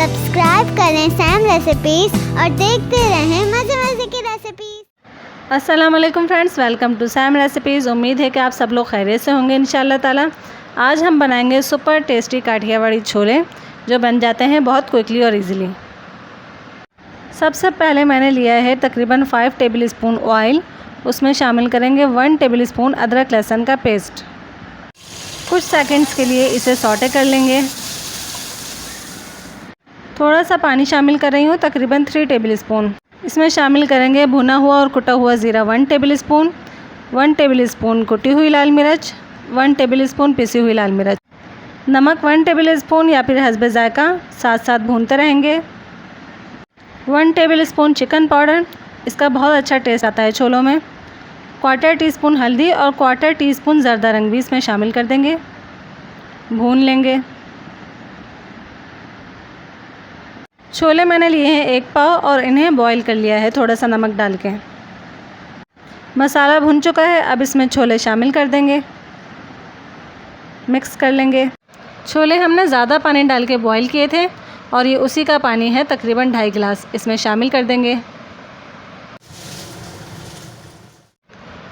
Subscribe करें Sam recipes और देखते रहें मज़े मज़े की रेसिपीज़। अस्सलाम वालेकुम friends, welcome to Sam recipes. उम्मीद है कि आप सब लोग खैरियत से होंगे इंशाल्लाह ताला। आज हम बनाएंगे सुपर टेस्टी काठियावाड़ी छोले, जो बन जाते हैं बहुत क्विकली और इजीली। सबसे पहले मैंने लिया है तकरीबन 5 टेबल स्पून ऑयल। उसमें शामिल करेंगे 1 टेबल स्पून अदरक लहसुन का पेस्ट। कुछ सेकंड्स के लिए इसे सौटे कर लेंगे। थोड़ा सा पानी शामिल कर रही हूँ, तकरीबन 3 टेबल स्पून। इसमें शामिल करेंगे भुना हुआ और कुटा हुआ ज़ीरा 1 टेबल स्पून, 1 टेबल स्पून कुटी हुई लाल मिर्च, 1 टेबल स्पून पिसी हुई लाल मिर्च, नमक 1 टेबल स्पून या फिर हस्बे जायका, साथ साथ भूनते रहेंगे। 1 टेबल स्पून चिकन पाउडर, इसका बहुत अच्छा टेस्ट आता है छोलों में। 1/4 टीस्पून हल्दी और 1/4 टीस्पून ज़र्दा रंग भी इसमें शामिल कर देंगे। भून लेंगे। छोले मैंने लिए हैं 1 पाव और इन्हें बॉईल कर लिया है थोड़ा सा नमक डाल के। मसाला भुन चुका है, अब इसमें छोले शामिल कर देंगे, मिक्स कर लेंगे। छोले हमने ज़्यादा पानी डाल के बॉईल किए थे और ये उसी का पानी है, तकरीबन 2.5 गिलास इसमें शामिल कर देंगे।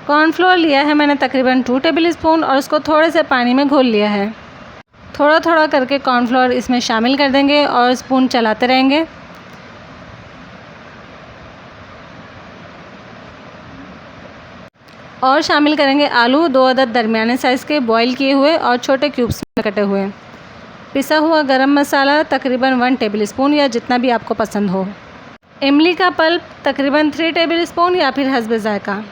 कॉर्नफ्लोर लिया है मैंने तकरीबन 2 टेबल स्पून और उसको थोड़े से पानी में घोल लिया है। थोड़ा थोड़ा करके कॉर्नफ्लोर इसमें शामिल कर देंगे और स्पून चलाते रहेंगे। और शामिल करेंगे आलू 2 अदद दरमियाने साइज़ के बॉईल किए हुए और छोटे क्यूब्स में कटे हुए। पिसा हुआ गरम मसाला तकरीबन 1 टेबल स्पून या जितना भी आपको पसंद हो। इमली का पल्प तकरीबन 3 टेबल स्पून या फिर हस्बे जायका।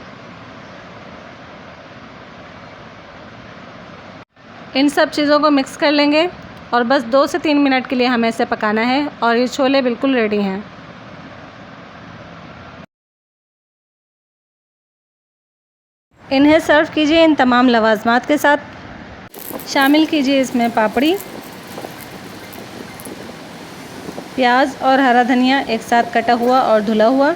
इन सब चीज़ों को मिक्स कर लेंगे और बस 2 से 3 मिनट के लिए हमें इसे पकाना है और ये छोले बिल्कुल रेडी हैं। इन्हें सर्व कीजिए इन तमाम लवाजमात के साथ। शामिल कीजिए इसमें पापड़ी, प्याज और हरा धनिया एक साथ कटा हुआ और धुला हुआ,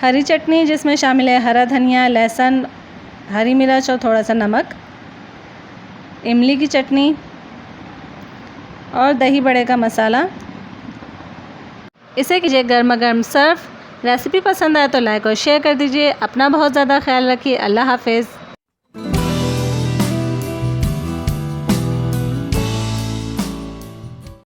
हरी चटनी जिसमें शामिल है हरा धनिया, लहसुन, हरी मिर्च और थोड़ा सा नमक, इमली की चटनी और दही बड़े का मसाला। इसे कीजिए गर्मा गर्म सर्व। रेसिपी पसंद आए तो लाइक और शेयर कर दीजिए। अपना बहुत ज़्यादा ख्याल रखिए। अल्लाह हाफ़िज़।